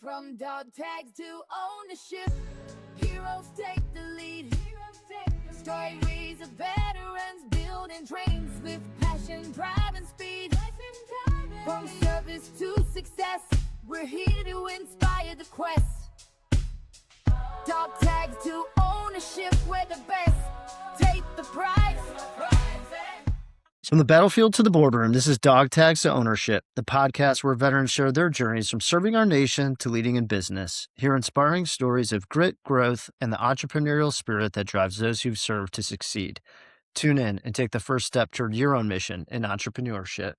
From dog tags to ownership, heroes take the lead. Stories of veterans building dreams with passion, drive, and speed. From service to success, we're here to inspire the quest. Dog tags to ownership, we're the best. Take the prize. From the battlefield to the boardroom, this is Dog Tags to Ownership, the podcast where veterans share their journeys from serving our nation to leading in business. Hear inspiring stories of grit, growth, and the entrepreneurial spirit that drives those who've served to succeed. Tune in and take the first step toward your own mission in entrepreneurship.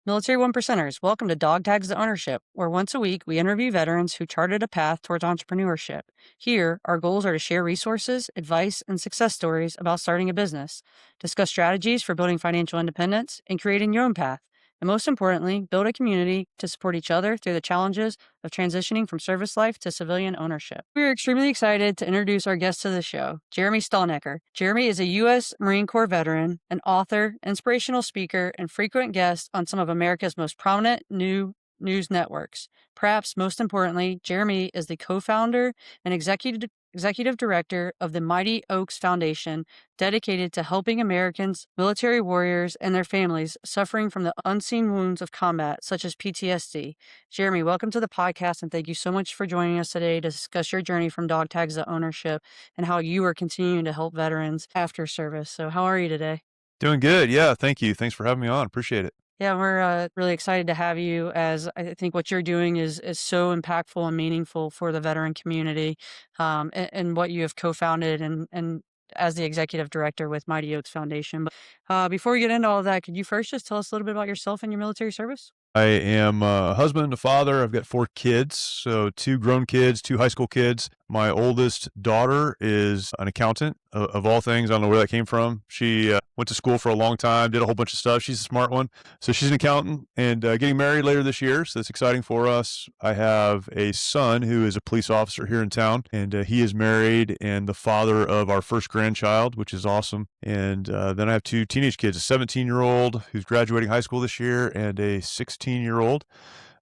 Military One Percenters, welcome to Dog Tags to Ownership, where once a week we interview veterans who charted a path towards entrepreneurship. Here, our goals are to share resources, advice, and success stories about starting a business, discuss strategies for building financial independence and creating your own path, and most importantly, build a community to support each other through the challenges of transitioning from service life to civilian ownership. We are extremely excited to introduce our guest to the show, Jeremy Stalnecker. Jeremy is a U.S. Marine Corps veteran, an author, inspirational speaker, and frequent guest on some of America's most prominent news networks. Perhaps most importantly, Jeremy is the co-founder and executive director of the Mighty Oaks Foundation, dedicated to helping Americans, military warriors, and their families suffering from the unseen wounds of combat, such as PTSD. Jeremy, welcome to the podcast, and thank you so much for joining us today to discuss your journey from dog tags to ownership and how you are continuing to help veterans after service. So how are you today? Doing good. Yeah, thank you. Thanks for having me on. Appreciate it. Yeah, we're really excited to have you, as I think what you're doing is so impactful and meaningful for the veteran community, and what you have co-founded and as the executive director with Mighty Oaks Foundation. But before we get into all of that, could you first just tell us a little bit about yourself and your military service? I am a husband, a father. I've got 4 kids, so 2 grown kids, 2 high school kids. My oldest daughter is an accountant, of all things. I don't know where that came from. She went to school for a long time, did a whole bunch of stuff. She's a smart one. So she's an accountant and getting married later this year, so that's exciting for us. I have a son who is a police officer here in town, and he is married and the father of our first grandchild, which is awesome. And then I have 2 teenage kids, a 17-year-old who's graduating high school this year and a 16-year-old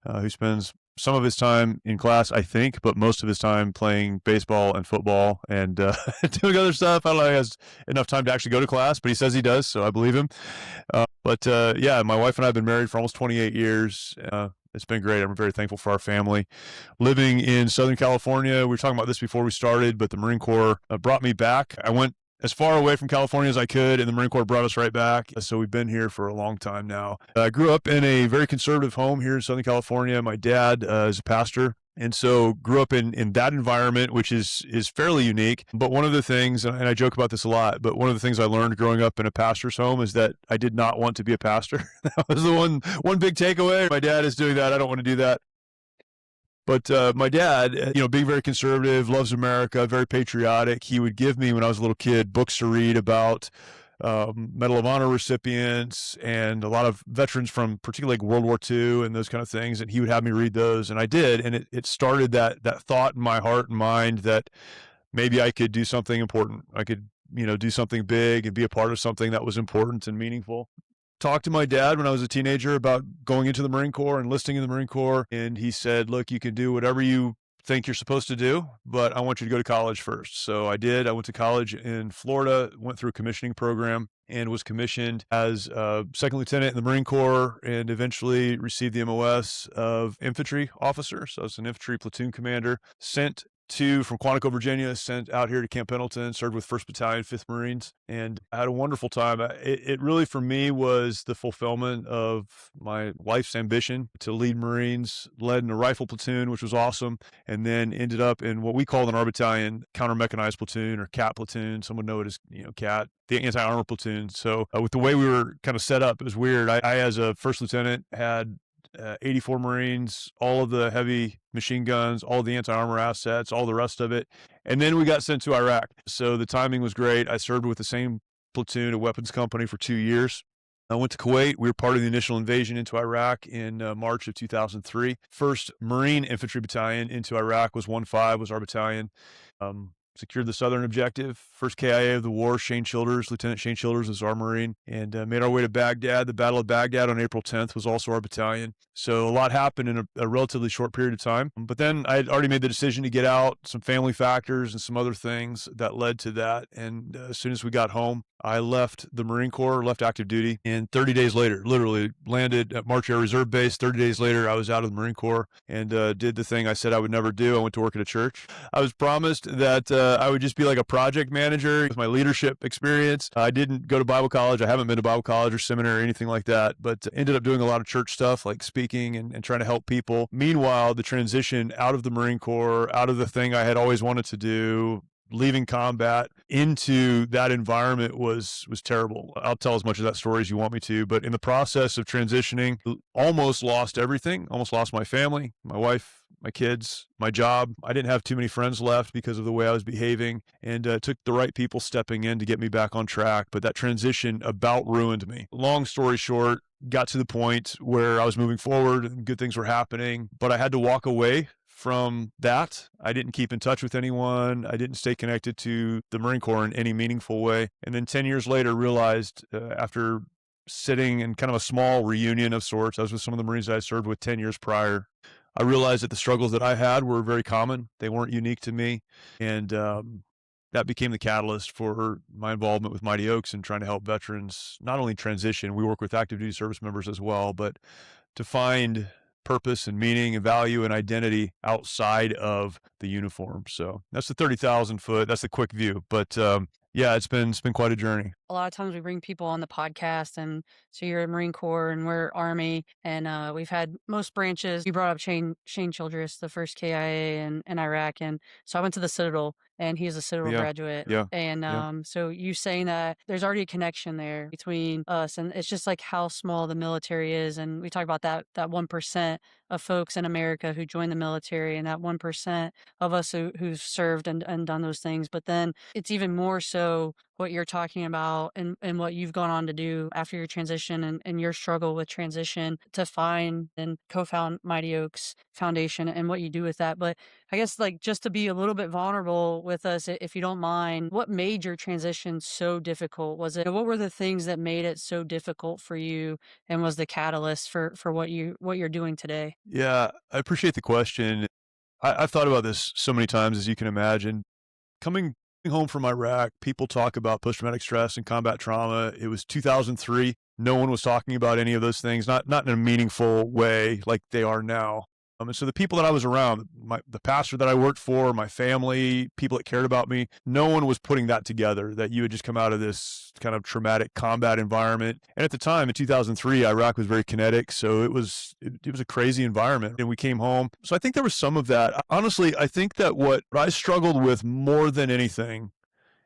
who spends some of his time in class, I think, but most of his time playing baseball and football and doing other stuff. I don't know if he has enough time to actually go to class, but he says he does, so I believe him. Yeah, my wife and I have been married for almost 28 years. It's been great. I'm very thankful for our family. Living in Southern California, we were talking about this before we started, but the Marine Corps brought me back. I went as far away from California as I could, and the Marine Corps brought us right back. So we've been here for a long time now. I grew up in a very conservative home here in Southern California. My dad is a pastor, and so grew up in that environment, which is fairly unique. But one of the things, and I joke about this a lot, but one of the things I learned growing up in a pastor's home is that I did not want to be a pastor. That was the one big takeaway. My dad is doing that. I don't want to do that. But my dad, being very conservative, loves America, very patriotic. He would give me, when I was a little kid, books to read about Medal of Honor recipients and a lot of veterans from particularly like World War II and those kind of things. And he would have me read those, and I did. And it started that thought in my heart and mind that maybe I could do something important. I could, do something big and be a part of something that was important and meaningful. Talked to my dad when I was a teenager about going into the Marine Corps, enlisting in the Marine Corps. And he said, look, you can do whatever you think you're supposed to do, but I want you to go to college first. So I did. I went to college in Florida, went through a commissioning program, and was commissioned as a second lieutenant in the Marine Corps, and eventually received the MOS of infantry officer. So I was an infantry platoon commander, sent from Quantico, Virginia, sent out here to Camp Pendleton, served with 1st Battalion, 5th Marines, and I had a wonderful time. It really, for me, was the fulfillment of my life's ambition to lead Marines, led in a rifle platoon, which was awesome, and then ended up in what we called in our battalion counter-mechanized platoon, or CAT platoon. Some would know it as, CAT, the anti-armor platoon. So with the way we were kind of set up, it was weird. I as a first lieutenant, had 84 Marines, all of the heavy machine guns, all the anti-armor assets, all the rest of it. And then we got sent to Iraq. So the timing was great. I served with the same platoon, a weapons company, for 2 years. I went to Kuwait. We were part of the initial invasion into Iraq in March of 2003. 1st Marine Infantry Battalion into Iraq was 1-5, was our battalion. secured the Southern Objective. First KIA of the war, Lieutenant Shane Childers was our Marine, and made our way to Baghdad. The Battle of Baghdad on April 10th was also our battalion. So a lot happened in a relatively short period of time. But then I had already made the decision to get out, some family factors and some other things that led to that. And as soon as we got home, I left the Marine Corps, left active duty, and 30 days later, literally landed at March Air Reserve Base. 30 days later, I was out of the Marine Corps and did the thing I said I would never do. I went to work at a church. I was promised that I would just be like a project manager with my leadership experience. I didn't go to Bible college. I haven't been to Bible college or seminary or anything like that, but ended up doing a lot of church stuff like speaking and trying to help people. Meanwhile, the transition out of the Marine Corps, out of the thing I had always wanted to do, leaving combat into that environment was terrible. I'll tell as much of that story as you want me to, but in the process of transitioning, almost lost everything, almost lost my family, my wife, my kids, my job. I didn't have too many friends left because of the way I was behaving, and it took the right people stepping in to get me back on track. But that transition about ruined me. Long story short, got to the point where I was moving forward and good things were happening, but I had to walk away from that. I didn't keep in touch with anyone. I didn't stay connected to the Marine Corps in any meaningful way. And then 10 years later, realized after sitting in kind of a small reunion of sorts, I was with some of the Marines that I served with 10 years prior. I realized that the struggles that I had were very common. They weren't unique to me. And that became the catalyst for my involvement with Mighty Oaks and trying to help veterans not only transition, we work with active duty service members as well, but to find purpose and meaning and value and identity outside of the uniform. So that's the 30,000 foot, that's the quick view. But yeah, it's been quite a journey. A lot of times we bring people on the podcast, and so you're a Marine Corps and we're Army, and we've had most branches. You brought up Shane Childress, the first KIA in Iraq, and so I went to the Citadel, and he's a Citadel graduate. Yeah. And so you saying that there's already a connection there between us, and it's just like how small the military is, and we talk about that 1% of folks in America who join the military, and that 1% of us who've served and done those things. But then it's even more so what you're talking about and what you've gone on to do after your transition and your struggle with transition to find and co-found Mighty Oaks Foundation and what you do with that. But I guess like just to be a little bit vulnerable with us, if you don't mind, what made your transition so difficult? What were the things that made it so difficult for you and was the catalyst for what you're doing today? Yeah, I appreciate the question. I've thought about this so many times, as you can imagine. Coming home from Iraq, people talk about post-traumatic stress and combat trauma. It was 2003. No one was talking about any of those things, not in a meaningful way like they are now. And so the people that I was around, the pastor that I worked for, my family, people that cared about me, no one was putting that together, that you had just come out of this kind of traumatic combat environment. And at the time, in 2003, Iraq was very kinetic. So it was a crazy environment. And we came home. So I think there was some of that. Honestly, I think that what I struggled with more than anything,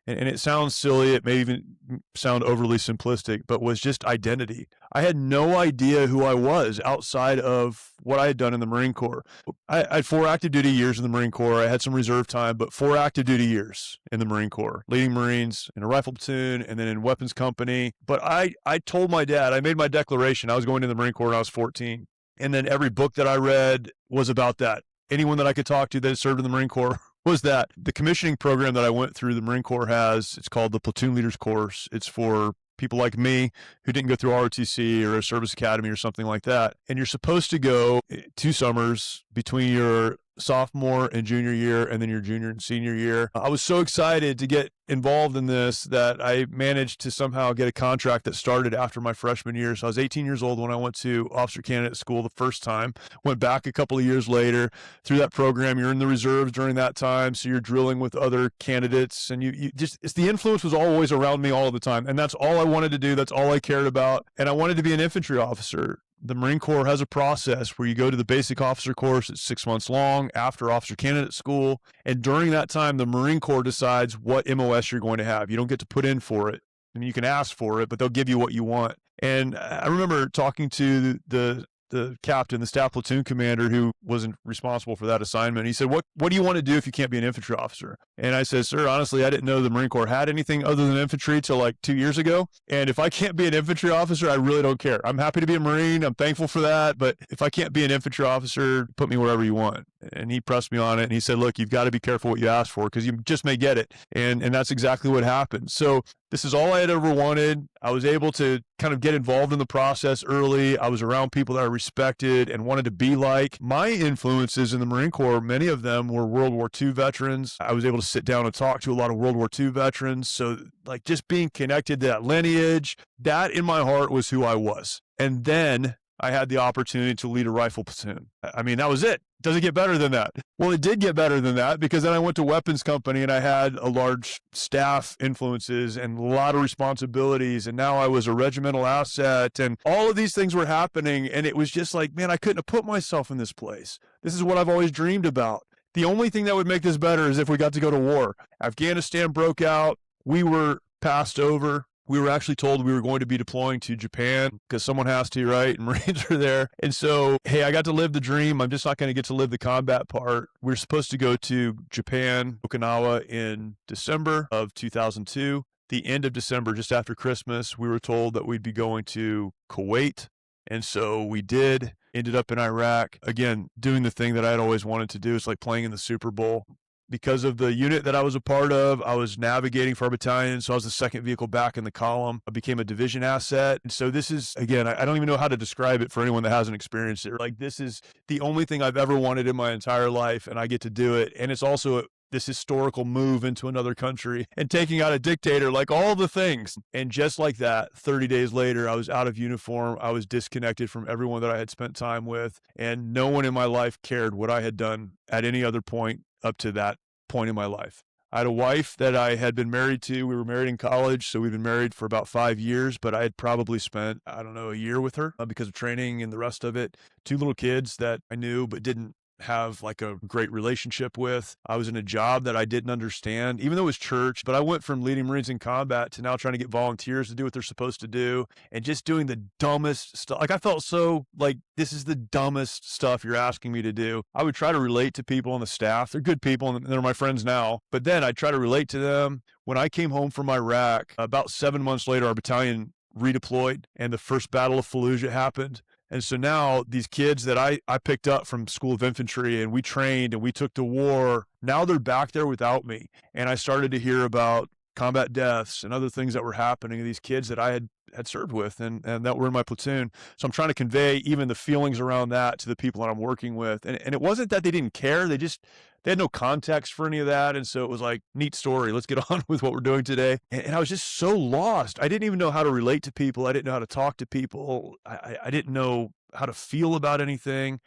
and it sounds silly, it may even sound overly simplistic, but was just identity. I had no idea who I was outside of what I had done in the Marine Corps. I had 4 active duty years in the Marine Corps. I had some reserve time, but 4 active duty years in the Marine Corps, leading Marines in a rifle platoon and then in weapons company. But I told my dad, I made my declaration, I was going to the Marine Corps when I was 14. And then every book that I read was about that. Anyone that I could talk to that had served in the Marine Corps was that. The commissioning program that I went through, the Marine Corps has, it's called the Platoon Leaders Course. It's for people like me who didn't go through ROTC or a service academy or something like that. And you're supposed to go 2 summers between your sophomore and junior year and then your junior and senior year. I was so excited to get involved in this that I managed to somehow get a contract that started after my freshman year. So I was 18 years old when I went to officer candidate school the first time, went back a couple of years later. Through that program, you're in the reserves during that time. So you're drilling with other candidates and it's the influence was always around me all the time. And that's all I wanted to do. That's all I cared about. And I wanted to be an infantry officer. The Marine Corps has a process where you go to the basic officer course. It's 6 months long after officer candidate school. And during that time, the Marine Corps decides what MOS you're going to have. You don't get to put in for it. I mean, you can ask for it, but they'll give you what you want. And I remember talking to the the captain, the staff platoon commander who wasn't responsible for that assignment. He said, what do you want to do if you can't be an infantry officer? And I said, sir, honestly, I didn't know the Marine Corps had anything other than infantry till like 2 years ago. And if I can't be an infantry officer, I really don't care. I'm happy to be a Marine. I'm thankful for that. But if I can't be an infantry officer, put me wherever you want. And he pressed me on it. And he said, look, you've got to be careful what you ask for because you just may get it. And that's exactly what happened. So this is all I had ever wanted. I was able to kind of get involved in the process early. I was around people that I respected and wanted to be like. My influences in the Marine Corps, many of them were World War II veterans. I was able to sit down and talk to a lot of World War II veterans. So like just being connected to that lineage, that in my heart was who I was. And then I had the opportunity to lead a rifle platoon. I mean, that was it. Does it get better than that? Well, it did get better than that because then I went to weapons company and I had a large staff influences and a lot of responsibilities. And now I was a regimental asset and all of these things were happening. And it was just like, man, I couldn't have put myself in this place. This is what I've always dreamed about. The only thing that would make this better is if we got to go to war. Afghanistan broke out. We were passed over. We were actually told we were going to be deploying to Japan because someone has to, right? And Marines are there. And so, hey, I got to live the dream. I'm just not going to get to live the combat part. We were supposed to go to Japan, Okinawa in December of 2002. The end of December, just after Christmas, we were told that we'd be going to Kuwait. And so we did. Ended up in Iraq, again, doing the thing that I had always wanted to do. It's like playing in the Super Bowl. Because of the unit that I was a part of, I was navigating for our battalion, so I was the second vehicle back in the column. I became a division asset. And so this is, again, I don't even know how to describe it for anyone that hasn't experienced it. Like, this is the only thing I've ever wanted in my entire life, and I get to do it. And it's also this historical move into another country and taking out a dictator, like all the things. And just like that, 30 days later, I was out of uniform. I was disconnected from everyone that I had spent time with, and no one in my life cared what I had done at any other point up to that point in my life. I had a wife that I had been married to. We were married in college, so we'd been married for about 5 years, but I had probably spent, I don't know, a year with her because of training and the rest of it. 2 little kids that I knew but didn't have like a great relationship with. I was in a job that I didn't understand, even though it was church, but I went from leading Marines in combat to now trying to get volunteers to do what they're supposed to do and just doing the dumbest stuff. Like I felt so like, this is the dumbest stuff you're asking me to do. I would try to relate to people on the staff. They're good people and they're my friends now, but then I'd try to relate to them. When I came home from Iraq, about 7 months later, our battalion redeployed and the first Battle of Fallujah happened. And so now these kids that I picked up from School of Infantry and we trained and we took to war, now they're back there without me. And I started to hear about combat deaths and other things that were happening to these kids that I had served with and that were in my platoon. So I'm trying to convey even the feelings around that to the people that I'm working with. And it wasn't that they didn't care. They had no context for any of that. And so it was like, neat story. Let's get on with what we're doing today. And I was just so lost. I didn't even know how to relate to people. I didn't know how to talk to people. I didn't know how to feel about anything.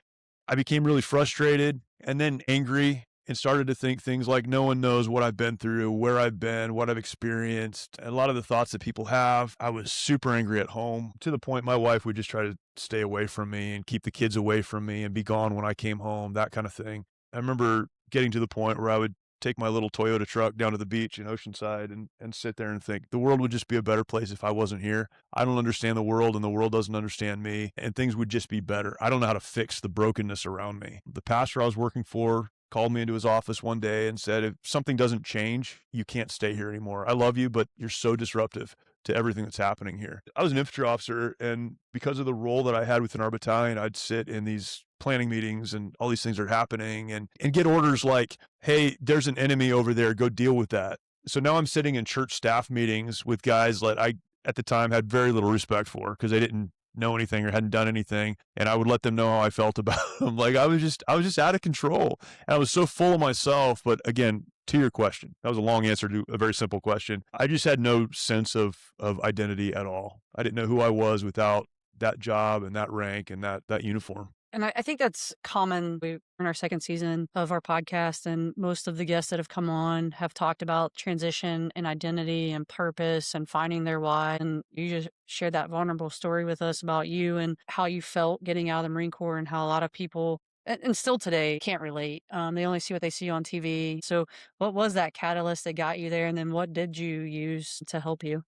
I became really frustrated and then angry and started to think things like no one knows what I've been through, where I've been, what I've experienced, and a lot of the thoughts that people have. I was super angry at home to the point my wife would just try to stay away from me and keep the kids away from me and be gone when I came home, that kind of thing. I remember getting to the point where I would take my little Toyota truck down to the beach in Oceanside and sit there and think the world would just be a better place if I wasn't here. I don't understand the world and the world doesn't understand me and things would just be better. I don't know how to fix the brokenness around me. The pastor I was working for called me into his office one day and said, if something doesn't change, you can't stay here anymore. I love you, but you're so disruptive to everything that's happening here. I was an infantry officer, and because of the role that I had within our battalion, I'd sit in these planning meetings and all these things are happening and get orders like, hey, there's an enemy over there, go deal with that. So now I'm sitting in church staff meetings with guys that I, at the time, had very little respect for because they didn't know anything or hadn't done anything. And I would let them know how I felt about them. Like I was just out of control. And I was so full of myself. But again, to your question, that was a long answer to a very simple question. I just had no sense of identity at all. I didn't know who I was without that job and that rank and that uniform. And I think that's common. We're in our second season of our podcast, and most of the guests that have come on have talked about transition and identity and purpose and finding their why. And you just shared that vulnerable story with us about you and how you felt getting out of the Marine Corps and how a lot of people, and still today, can't relate. They only see what they see on TV. So what was that catalyst that got you there? And then what did you use to help you?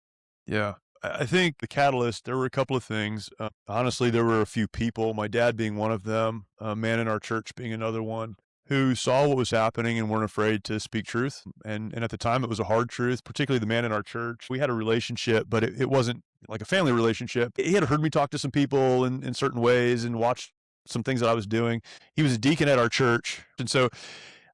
Yeah. I think the catalyst, there were a couple of things. Honestly, there were a few people, my dad being one of them, a man in our church being another one, who saw what was happening and weren't afraid to speak truth. And at the time, it was a hard truth, particularly the man in our church. We had a relationship, but it wasn't like a family relationship. He had heard me talk to some people in certain ways and watched some things that I was doing. He was a deacon at our church. And so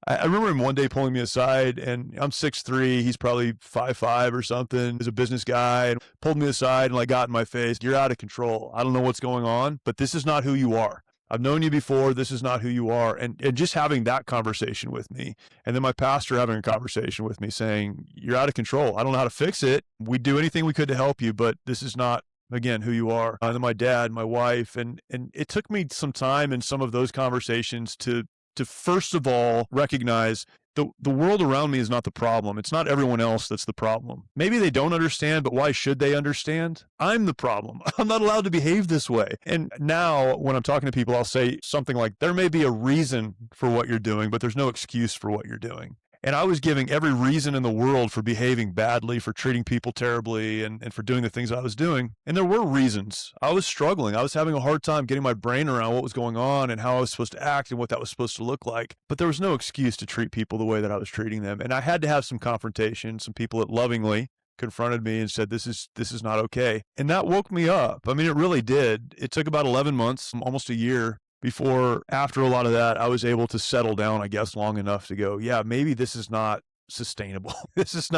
I remember him one day pulling me aside, and I'm 6'3", he's probably 5'5" or something. He's a business guy, and pulled me aside and like got in my face. You're out of control. I don't know what's going on, but this is not who you are. I've known you before. This is not who you are. And just having that conversation with me, and then my pastor having a conversation with me saying, you're out of control. I don't know how to fix it. We'd do anything we could to help you, but this is not, again, who you are. And then my dad, my wife, and it took me some time in some of those conversations to first of all recognize the world around me is not the problem. It's not everyone else that's the problem. Maybe they don't understand, but why should they understand? I'm the problem. I'm not allowed to behave this way. And now when I'm talking to people, I'll say something like, there may be a reason for what you're doing, but there's no excuse for what you're doing. And I was giving every reason in the world for behaving badly, for treating people terribly, and for doing the things I was doing. And there were reasons. I was struggling. I was having a hard time getting my brain around what was going on and how I was supposed to act and what that was supposed to look like. But there was no excuse to treat people the way that I was treating them. And I had to have some confrontation, some people that lovingly confronted me and said, this is not okay. And that woke me up. I mean, it really did. It took about 11 months, almost a year, before, after a lot of that, I was able to settle down, I guess, long enough to go, yeah, maybe this is not sustainable. This is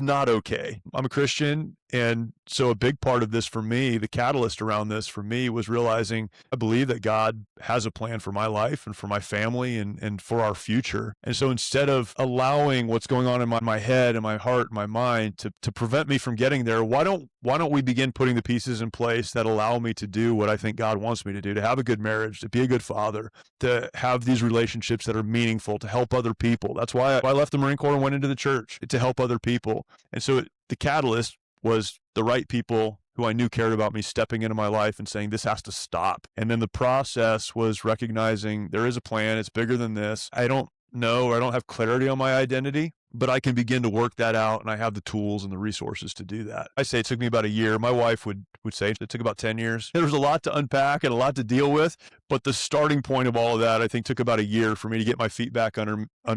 not okay. I'm a Christian. And so a big part of this for me, the catalyst around this for me, was realizing I believe that God has a plan for my life and for my family and for our future. And so instead of allowing what's going on in my head and my heart and my mind to prevent me from getting there, why don't we begin putting the pieces in place that allow me to do what I think God wants me to do, to have a good marriage, to be a good father, to have these relationships that are meaningful, to help other people. That's why I left the Marine Corps and went into the church, to help other people. And so the catalyst was the right people who I knew cared about me stepping into my life and saying, this has to stop. And then the process was recognizing there is a plan. It's bigger than this. I don't know, or I don't have clarity on my identity, but I can begin to work that out, and I have the tools and the resources to do that. I say it took me about a year. My wife would say it took about 10 years. There was a lot to unpack and a lot to deal with, but the starting point of all of that, I think, took about a year for me to get my feet back under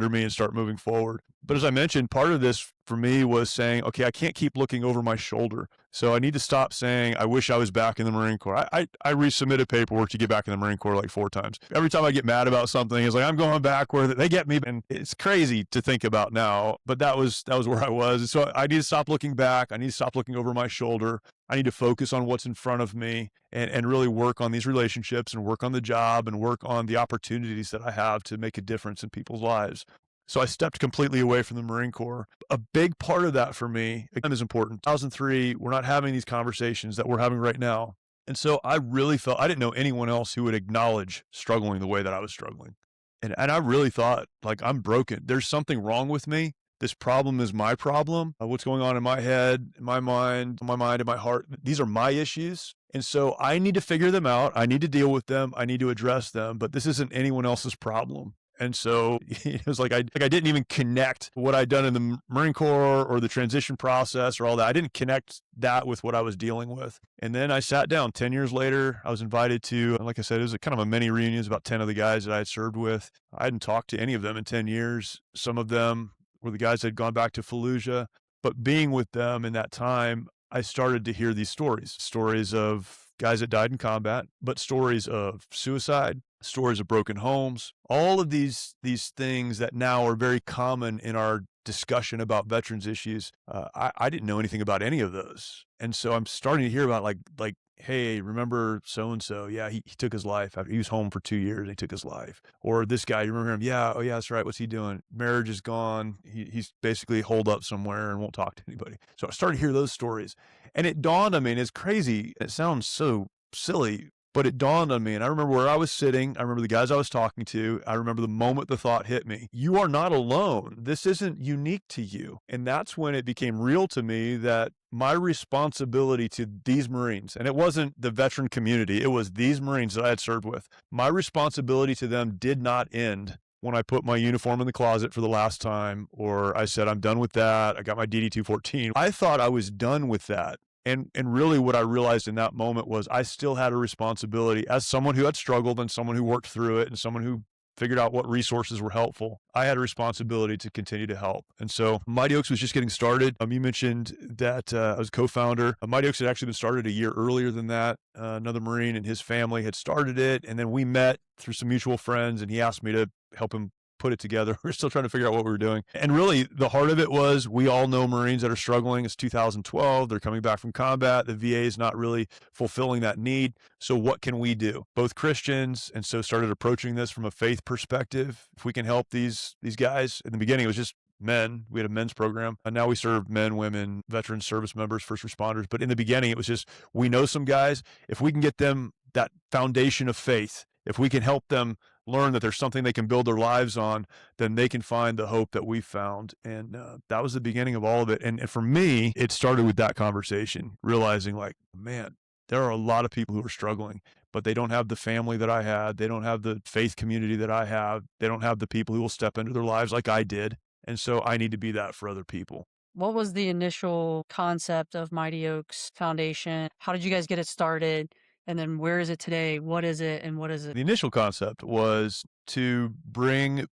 me and start moving forward. But as I mentioned, part of this for me was saying, okay, I can't keep looking over my shoulder. So I need to stop saying, I wish I was back in the Marine Corps. I resubmitted paperwork to get back in the Marine Corps like 4 times. Every time I get mad about something, it's like, I'm going back where they get me. And it's crazy to think about now, but that was where I was. And so I need to stop looking back. I need to stop looking over my shoulder. I need to focus on what's in front of me and really work on these relationships and work on the job and work on the opportunities that I have to make a difference in people's lives. So I stepped completely away from the Marine Corps. A big part of that for me, again, is important. 2003, we're not having these conversations that we're having right now. And so I really felt, I didn't know anyone else who would acknowledge struggling the way that I was struggling. And I really thought, like, I'm broken. There's something wrong with me. This problem is my problem. What's going on in my head, in my mind, in my heart. These are my issues. And so I need to figure them out. I need to deal with them. I need to address them, but this isn't anyone else's problem. And so it was like I didn't even connect what I'd done in the Marine Corps or the transition process or all that. I didn't connect that with what I was dealing with. And then I sat down 10 years later. I was invited to, like I said, it was kind of a mini reunion, about 10 of the guys that I had served with. I hadn't talked to any of them in 10 years. Some of them were the guys that had gone back to Fallujah. But being with them in that time, I started to hear these stories of guys that died in combat, but stories of suicide, stories of broken homes, all of these things that now are very common in our discussion about veterans issues. I didn't know anything about any of those. And so I'm starting to hear about like, hey, remember so-and-so? Yeah, he took his life. He was home for 2 years and he took his life. Or this guy, you remember him? Yeah, oh yeah, that's right. What's he doing? Marriage is gone. He's basically holed up somewhere and won't talk to anybody. So I started to hear those stories. And it dawned on me, and it's crazy. It sounds so silly, but it dawned on me. And I remember where I was sitting. I remember the guys I was talking to. I remember the moment the thought hit me. You are not alone. This isn't unique to you. And that's when it became real to me that my responsibility to these Marines, and it wasn't the veteran community, it was these Marines that I had served with. My responsibility to them did not end when I put my uniform in the closet for the last time, or I said, I'm done with that. I got my DD-214. I thought I was done with that. And really what I realized in that moment was I still had a responsibility as someone who had struggled and someone who worked through it and someone who figured out what resources were helpful. I had a responsibility to continue to help. And so Mighty Oaks was just getting started. You mentioned that I was co-founder. Mighty Oaks had actually been started a year earlier than that. Another Marine and his family had started it. And then we met through some mutual friends, and he asked me to help him put it together. We're still trying to figure out what we were doing. And really, the heart of it was we all know Marines that are struggling. It's 2012. They're coming back from combat. The VA is not really fulfilling that need. So what can we do? Both Christians, and so started approaching this from a faith perspective. If we can help these guys, in the beginning, it was just men. We had a men's program, and now we serve men, women, veterans, service members, first responders. But in the beginning, it was just, we know some guys. If we can get them that foundation of faith, if we can help them learn that there's something they can build their lives on, then they can find the hope that we found. And that was the beginning of all of it. And for me, it started with that conversation, realizing like, man, there are a lot of people who are struggling, but they don't have the family that I had. They don't have the faith community that I have. They don't have the people who will step into their lives like I did. And so I need to be that for other people. What was the initial concept of Mighty Oaks Foundation? How did you guys get it started? And then where is it today? What is it and what is it? The initial concept was to bring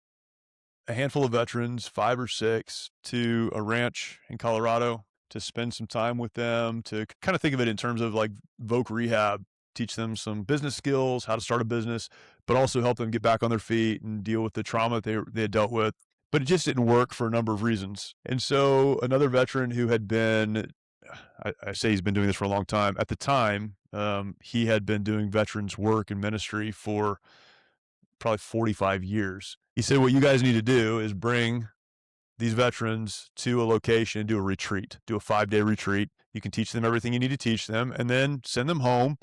a handful of veterans, 5 or 6, to a ranch in Colorado to spend some time with them, to kind of think of it in terms of like voc rehab, teach them some business skills, how to start a business, but also help them get back on their feet and deal with the trauma they had dealt with. But it just didn't work for a number of reasons. And so another veteran who had been, I say he's been doing this for a long time. At the time, he had been doing veterans work and ministry for probably 45 years. He said, what you guys need to do is bring these veterans to a location, do a retreat, do a 5-day retreat. You can teach them everything you need to teach them, and then send them home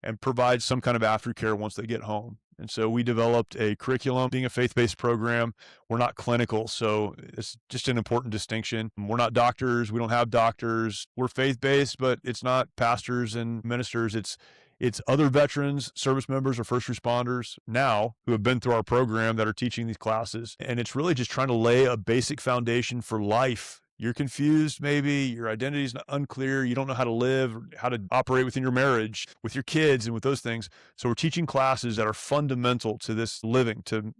and provide some kind of aftercare once they get home. And so we developed a curriculum. Being a faith-based program, we're not clinical, so it's just an important distinction. We're not doctors. We don't have doctors. We're faith-based, but it's not pastors and ministers. It's other veterans, service members, or first responders now who have been through our program that are teaching these classes. And it's really just trying to lay a basic foundation for life. You're confused, maybe your identity is unclear. You don't know how to live, how to operate within your marriage, with your kids, and with those things. So we're teaching classes that are fundamental to this living, to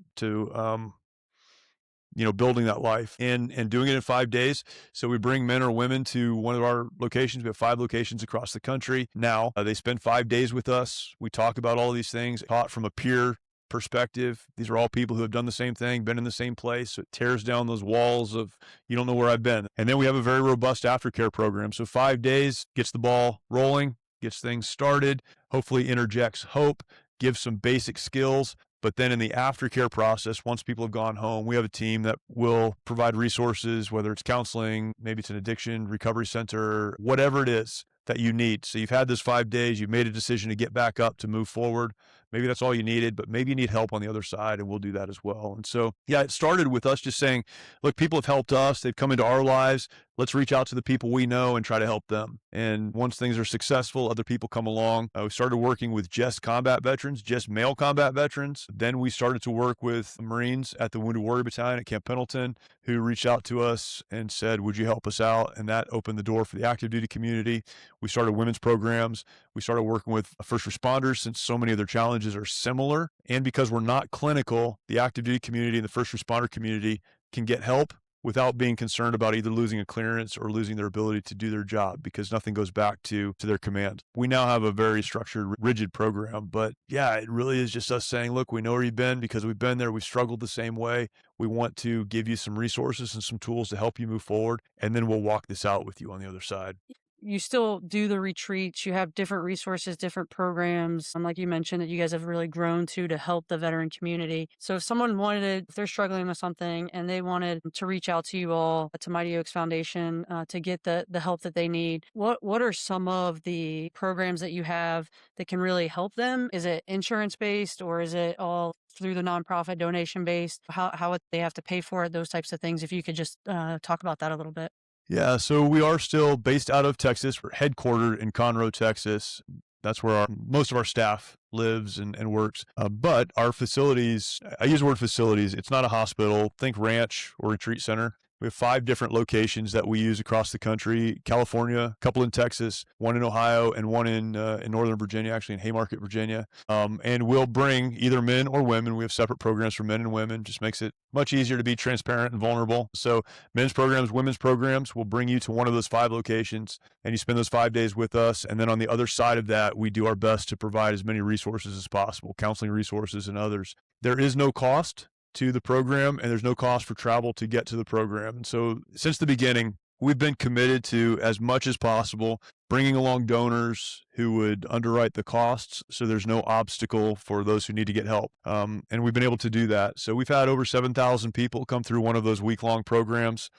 building that life and doing it in 5 days. So we bring men or women to one of our locations. We have 5 locations across the country. Now they spend 5 days with us. We talk about all of these things, taught from a peer perspective. These are all people who have done the same thing, been in the same place. So it tears down those walls of, you don't know where I've been. And then we have a very robust aftercare program. So 5 days gets the ball rolling, gets things started, hopefully interjects hope, gives some basic skills. But then in the aftercare process, once people have gone home, we have a team that will provide resources, whether it's counseling, maybe it's an addiction recovery center, whatever it is that you need. So you've had this 5 days, you've made a decision to get back up, to move forward. Maybe that's all you needed, but maybe you need help on the other side, and we'll do that as well. And so, yeah, it started with us just saying, look, people have helped us. They've come into our lives. Let's reach out to the people we know and try to help them. And once things are successful, other people come along. We started working with just combat veterans, just male combat veterans. Then we started to work with Marines at the Wounded Warrior Battalion at Camp Pendleton, who reached out to us and said, would you help us out? And that opened the door for the active duty community. We started women's programs. We started working with first responders, since so many of their challenges are similar. And because we're not clinical, the active duty community and the first responder community can get help without being concerned about either losing a clearance or losing their ability to do their job, because nothing goes back to their command. We now have a very structured, rigid program, but yeah, it really is just us saying, look, we know where you've been because we've been there. We've struggled the same way. We want to give you some resources and some tools to help you move forward, and then we'll walk this out with you on the other side. You still do the retreats. You have different resources, different programs. And like you mentioned, that you guys have really grown to help the veteran community. So if someone if they're struggling with something and they wanted to reach out to you all, to Mighty Oaks Foundation, to get the help that they need, what are some of the programs that you have that can really help them? Is it insurance-based, or is it all through the nonprofit donation-based? How would they have to pay for it? Those types of things. If you could just talk about that a little bit. Yeah, so we are still based out of Texas. We're headquartered in Conroe, Texas. That's where most of our staff lives and works. But our facilities, I use the word facilities, it's not a hospital. Think ranch or retreat center. We have 5 different locations that we use across the country: California, a couple in Texas, one in Ohio, and one in Northern Virginia, actually in Haymarket, Virginia. And we'll bring either men or women. We have separate programs for men and women. Just makes it much easier to be transparent and vulnerable. So men's programs, women's programs, will bring you to one of those 5 locations, and you spend those 5 days with us. And then on the other side of that, we do our best to provide as many resources as possible, counseling resources and others. There is no cost to the program, and there's no cost for travel to get to the program. And so since the beginning, we've been committed to, as much as possible, bringing along donors who would underwrite the costs, so there's no obstacle for those who need to get help. And we've been able to do that. So we've had over 7,000 people come through one of those week-long programs,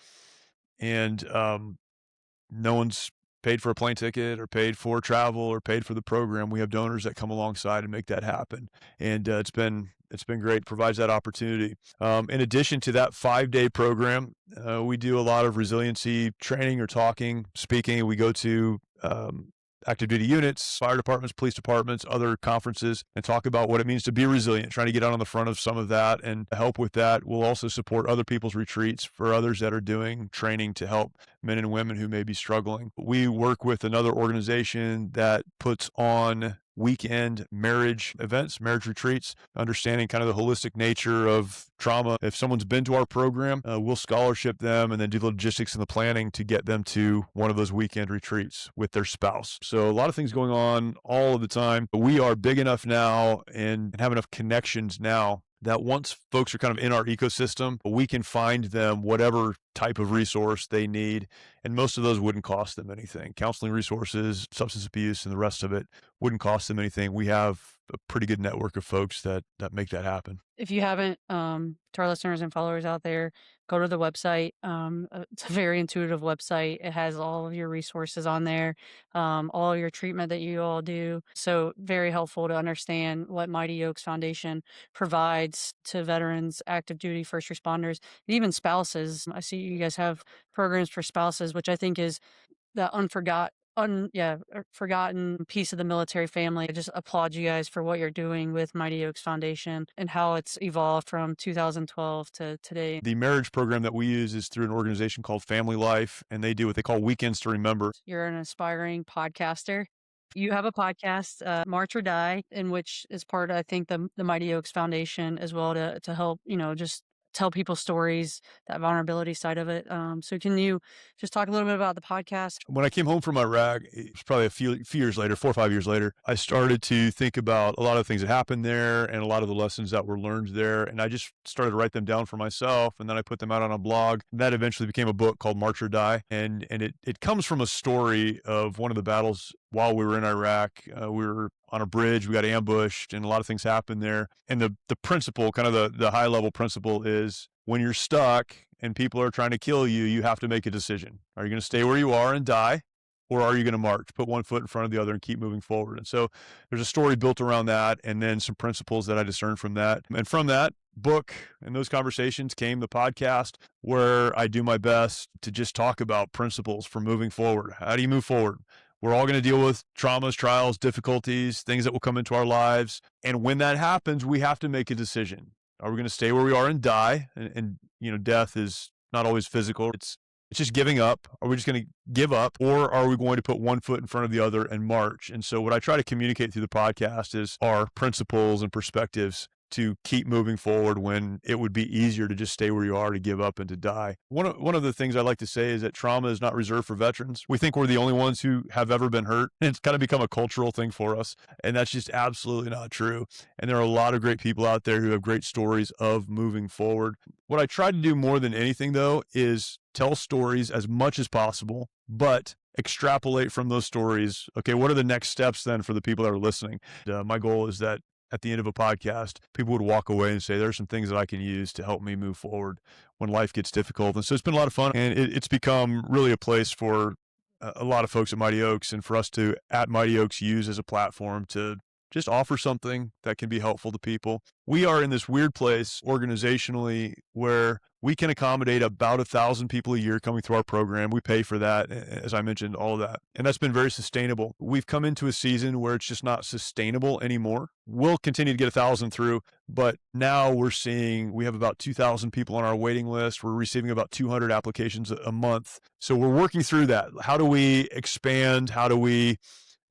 and no one's paid for a plane ticket or paid for travel or paid for the program. We have donors that come alongside and make that happen. And it's been great. Provides that opportunity. In addition to that 5-day program, we do a lot of resiliency training or talking, speaking. We go to active duty units, fire departments, police departments, other conferences, and talk about what it means to be resilient, trying to get out on the front of some of that and help with that. We'll also support other people's retreats for others that are doing training to help men and women who may be struggling. We work with another organization that puts on weekend marriage events, marriage retreats, understanding kind of the holistic nature of trauma. If someone's been to our program, we'll scholarship them and then do the logistics and the planning to get them to one of those weekend retreats with their spouse. So a lot of things going on all of the time. But we are big enough now and have enough connections now that once folks are kind of in our ecosystem, we can find them whatever type of resource they need. And most of those wouldn't cost them anything. Counseling resources, substance abuse, and the rest of it wouldn't cost them anything. We have a pretty good network of folks that make that happen. If you haven't, to our listeners and followers out there, go to the website. It's a very intuitive website. It has all of your resources on there, all your treatment that you all do. So very helpful to understand what Mighty Oaks Foundation provides to veterans, active duty, first responders, and even spouses. I see you guys have programs for spouses, which I think is the forgotten piece of the military family. I just applaud you guys for what you're doing with Mighty Oaks Foundation and how it's evolved from 2012 to today. The marriage program that we use is through an organization called Family Life, and they do what they call Weekends to Remember. You're an aspiring podcaster. You have a podcast, March or Die, in which is part, I think, the Mighty Oaks Foundation as well to help, just tell people stories, that vulnerability side of it. So can you just talk a little bit about the podcast? When I came home from Iraq, it was probably a few years later, 4 or 5 years later, I started to think about a lot of things that happened there and a lot of the lessons that were learned there. And I just started to write them down for myself. And then I put them out on a blog. That eventually became a book called March or Die. And it comes from a story of one of the battles while we were in Iraq. We were on a bridge, we got ambushed, and a lot of things happened there. And the principle, kind of the high level principle, is when you're stuck and people are trying to kill you, you have to make a decision. Are you going to stay where you are and die, or are you going to march, put one foot in front of the other and keep moving forward? And so there's a story built around that, and then some principles that I discerned from that. And from that book and those conversations came the podcast, where I do my best to just talk about principles for moving forward. How do you move forward? We're all going to deal with traumas, trials, difficulties, things that will come into our lives. And when that happens, we have to make a decision. Are we going to stay where we are and die? And death is not always physical. It's just giving up. Are we just going to give up, or are we going to put one foot in front of the other and march? And so what I try to communicate through the podcast is our principles and perspectives to keep moving forward when it would be easier to just stay where you are, to give up and to die. One of the things I like to say is that trauma is not reserved for veterans. We think we're the only ones who have ever been hurt. It's kind of become a cultural thing for us, and that's just absolutely not true. And there are a lot of great people out there who have great stories of moving forward. What I try to do more than anything, though, is tell stories as much as possible, but extrapolate from those stories. Okay, what are the next steps then for the people that are listening? My goal is that at the end of a podcast, people would walk away and say, there's some things that I can use to help me move forward when life gets difficult. And so it's been a lot of fun, and it's become really a place for a lot of folks at Mighty Oaks, and for us to, at Mighty Oaks, use as a platform to just offer something that can be helpful to people. We are in this weird place organizationally where we can accommodate about 1,000 people a year coming through our program. We pay for that, as I mentioned, all of that. And that's been very sustainable. We've come into a season where it's just not sustainable anymore. We'll continue to get 1,000 through, but now we're seeing we have about 2,000 people on our waiting list. We're receiving about 200 applications a month. So we're working through that. How do we expand? How do we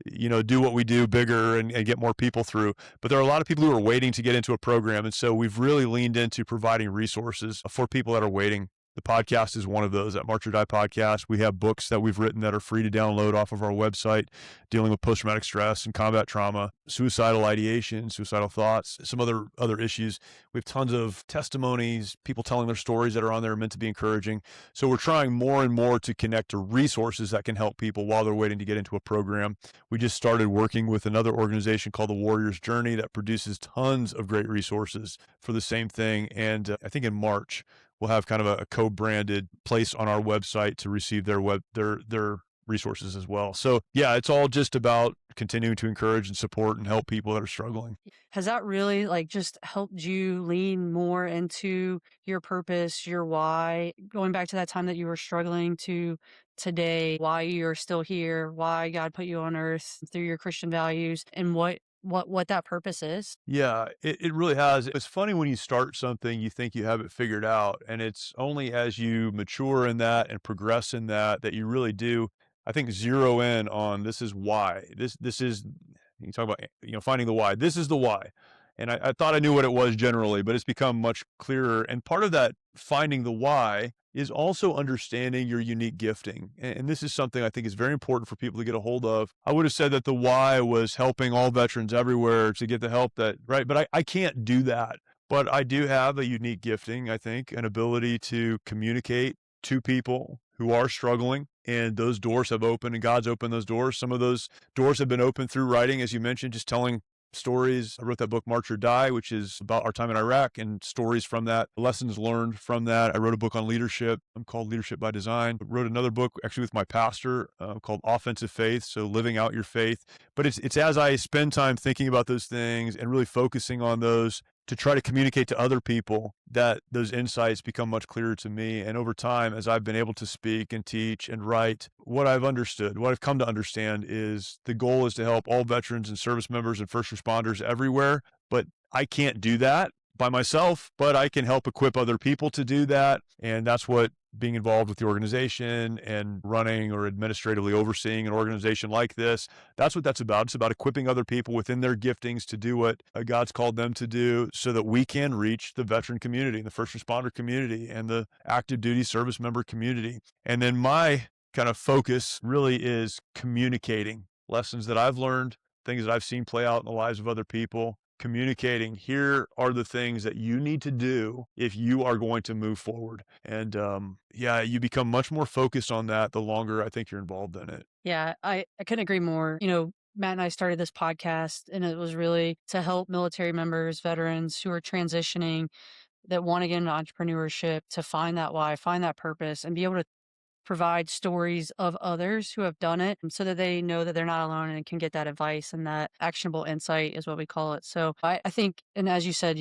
do what we do bigger and get more people through? But there are a lot of people who are waiting to get into a program. And so we've really leaned into providing resources for people that are waiting. The podcast is one of those, that March or Die podcast. We have books that we've written that are free to download off of our website, dealing with post-traumatic stress and combat trauma, suicidal ideation, suicidal thoughts, some other issues. We have tons of testimonies, people telling their stories that are on there meant to be encouraging. So we're trying more and more to connect to resources that can help people while they're waiting to get into a program. We just started working with another organization called the Warrior's Journey that produces tons of great resources for the same thing. And I think in March, we'll have kind of a co-branded place on our website to receive their resources as well. So yeah, it's all just about continuing to encourage and support and help people that are struggling. Has that really just helped you lean more into your purpose, your why, going back to that time that you were struggling to today, why you're still here, why God put you on earth through your Christian values, and what that purpose is? Yeah, it really has. It's funny when you start something, you think you have it figured out, and it's only as you mature in that and progress in that you really do, I think, zero in on this is why. This is, you talk about, finding the why. This is the why. And I thought I knew what it was generally, but it's become much clearer. And part of that finding the why is also understanding your unique gifting. And this is something I think is very important for people to get a hold of. I would have said that the why was helping all veterans everywhere to get the help right? But I can't do that. But I do have a unique gifting, I think, an ability to communicate to people who are struggling. And those doors have opened, and God's opened those doors. Some of those doors have been opened through writing, as you mentioned, just telling stories. I wrote that book, March or Die, which is about our time in Iraq and stories from that, lessons learned from that. I wrote a book on leadership called Leadership by Design. I wrote another book actually with my pastor called Offensive Faith, so living out your faith. But it's as I spend time thinking about those things and really focusing on those to try to communicate to other people that those insights become much clearer to me. And over time, as I've been able to speak and teach and write, what I've come to understand is the goal is to help all veterans and service members and first responders everywhere. But I can't do that by myself, but I can help equip other people to do that. And that's what being involved with the organization and running or administratively overseeing an organization like this, that's what that's about. It's about equipping other people within their giftings to do what God's called them to do so that we can reach the veteran community and the first responder community and the active duty service member community. And then my kind of focus really is communicating lessons that I've learned, things that I've seen play out in the lives of other people, communicating, here are the things that you need to do if you are going to move forward. And you become much more focused on that the longer I think you're involved in it. Yeah, I couldn't agree more. Matt and I started this podcast, and it was really to help military members, veterans who are transitioning, that want to get into entrepreneurship, to find that why, find that purpose, and be able to provide stories of others who have done it so that they know that they're not alone and can get that advice, and that actionable insight is what we call it. So I think, and as you said,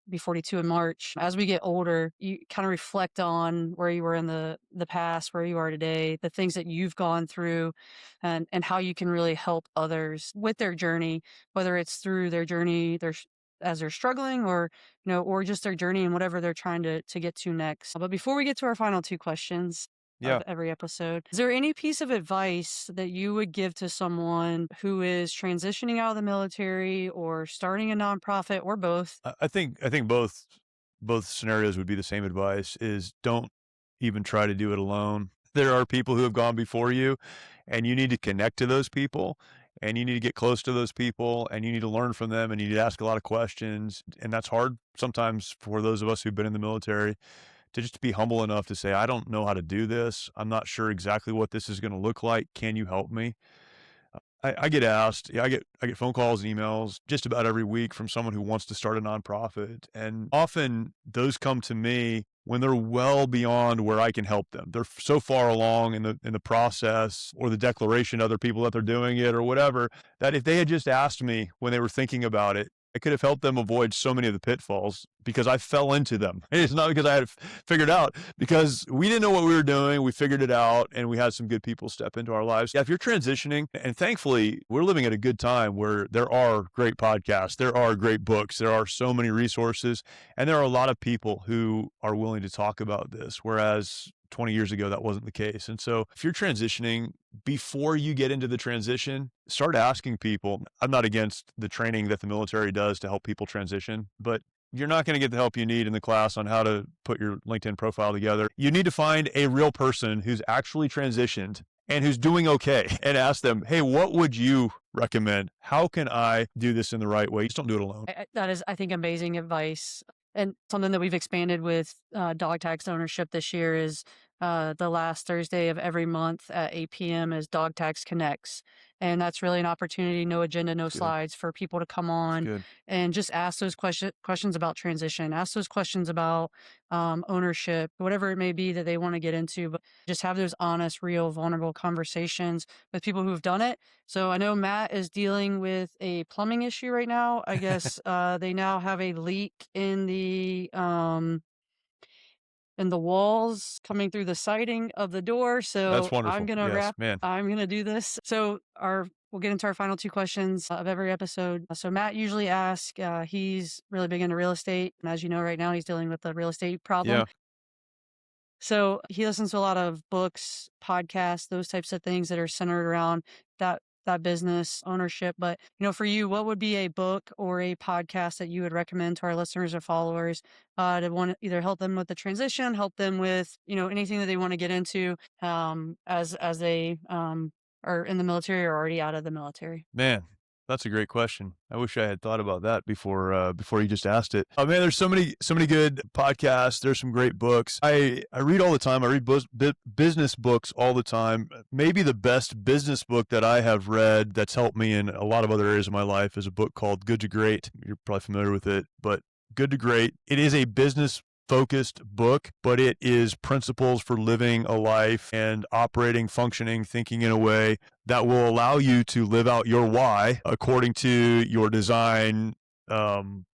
be 42 in March, as we get older, you kind of reflect on where you were in the past, where you are today, the things that you've gone through, and how you can really help others with their journey, whether it's through their journey, as they're struggling, or or just their journey and whatever they're trying to get to next. But before we get to our final two questions of every episode, is there any piece of advice that you would give to someone who is transitioning out of the military or starting a nonprofit, or both? I think both scenarios would be the same advice: is don't even try to do it alone. There are people who have gone before you, and you need to connect to those people, and you need to get close to those people, and you need to learn from them, and you need to ask a lot of questions. And that's hard sometimes for those of us who've been in the military, to just be humble enough to say, I don't know how to do this. I'm not sure exactly what this is going to look like. Can you help me? I get asked, I get phone calls and emails just about every week from someone who wants to start a nonprofit. And often those come to me when they're well beyond where I can help them. They're so far along in the process, or the declaration to other people that they're doing it or whatever, that if they had just asked me when they were thinking about it, I could have helped them avoid so many of the pitfalls because I fell into them. It's not because I had it figured out, because we didn't know what we were doing. We figured it out, and we had some good people step into our lives. Yeah, if you're transitioning, and thankfully we're living at a good time where there are great podcasts, there are great books, there are so many resources, and there are a lot of people who are willing to talk about this, whereas 20 years ago, that wasn't the case. And so if you're transitioning, before you get into the transition, start asking people. I'm not against the training that the military does to help people transition, but you're not going to get the help you need in the class on how to put your LinkedIn profile together. You need to find a real person who's actually transitioned and who's doing okay, and ask them, hey, what would you recommend? How can I do this in the right way? Just don't do it alone. That is, I think, amazing advice. And something that we've expanded with Dog Tags Ownership this year is the last Thursday of every month at 8 p.m. is Dog Tags Connects. And that's really an opportunity, no agenda, no slides, for people to come on and just ask those questions about transition, ask those questions about ownership, whatever it may be that they want to get into, but just have those honest, real, vulnerable conversations with people who've done it. So I know Matt is dealing with a plumbing issue right now. I guess they now have a leak in the walls coming through the siding of the door. So That's wonderful. I'm gonna Yes, man. I'm gonna do this. So we'll get into our final two questions of every episode. So Matt usually asks, he's really big into real estate, and as you know, right now he's dealing with the real estate problem. Yeah. So he listens to a lot of books, podcasts, those types of things that are centered around that business ownership. But, for you, what would be a book or a podcast that you would recommend to our listeners or followers to want to either help them with the transition, help them with, anything that they want to get into as they are in the military or already out of the military? Man, that's a great question. I wish I had thought about that before you just asked it. Oh man, there's so many good podcasts. There's some great books. I read all the time. I read business books all the time. Maybe the best business book that I have read that's helped me in a lot of other areas of my life is a book called Good to Great. You're probably familiar with it, but Good to Great. It is a business focused book, but it is principles for living a life and operating, functioning, thinking in a way that will allow you to live out your why according to your design and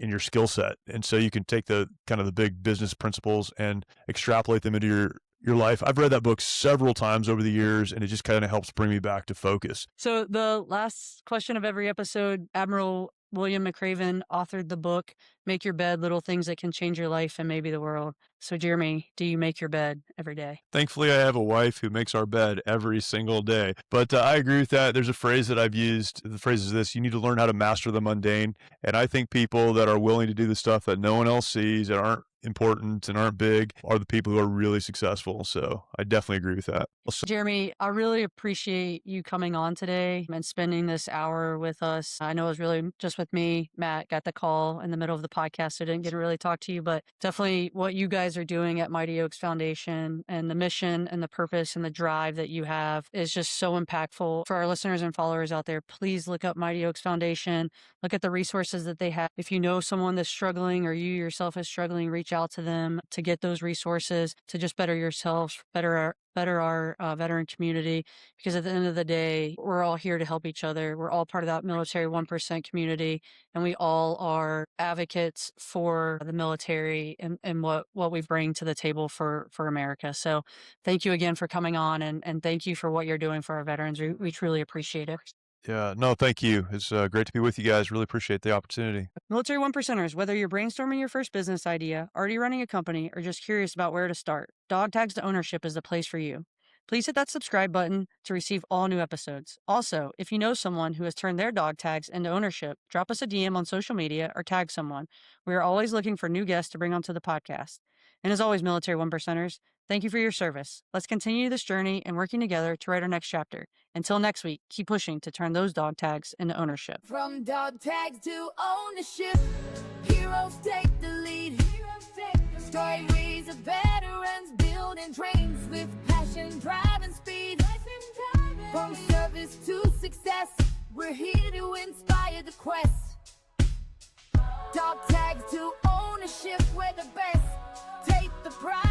your skill set. And so you can take the kind of the big business principles and extrapolate them into your life. I've read that book several times over the years, and it just kind of helps bring me back to focus. So the last question of every episode, Admiral William McRaven authored the book, Make Your Bed, Little Things That Can Change Your Life and Maybe the World. So Jeremy, do you make your bed every day? Thankfully, I have a wife who makes our bed every single day. But I agree with that. There's a phrase that I've used. The phrase is this: you need to learn how to master the mundane. And I think people that are willing to do the stuff that no one else sees, that aren't important and aren't big, are the people who are really successful. So I definitely agree with that. Jeremy, I really appreciate you coming on today and spending this hour with us. I know it was really just with me. Matt got the call in the middle of the podcast, so I didn't get to really talk to you, but definitely what you guys are doing at Mighty Oaks Foundation and the mission and the purpose and the drive that you have is just so impactful. For our listeners and followers out there, please look up Mighty Oaks Foundation, look at the resources that they have. If you know someone that's struggling or you yourself is struggling, reach out to them to get those resources to just better yourselves, better our veteran community, because at the end of the day, we're all here to help each other. We're all part of that military 1% community, and we all are advocates for the military and what we bring to the table for America. So thank you again for coming on, and thank you for what you're doing for our veterans. We truly appreciate it. Yeah, no, thank you. It's great to be with you guys. Really appreciate the opportunity. Military 1%ers, whether you're brainstorming your first business idea, already running a company, or just curious about where to start, Dog Tags to Ownership is the place for you. Please hit that subscribe button to receive all new episodes. Also, if you know someone who has turned their dog tags into ownership, drop us a DM on social media or tag someone. We are always looking for new guests to bring onto the podcast. And as always, Military 1%ers, thank you for your service. Let's continue this journey and working together to write our next chapter. Until next week, keep pushing to turn those dog tags into ownership. From dog tags to ownership, heroes take the lead. Stories of veterans building dreams with passion, drive, and speed. From service to success, we're here to inspire the quest. Dog tags to ownership, we're the best. Take the pride.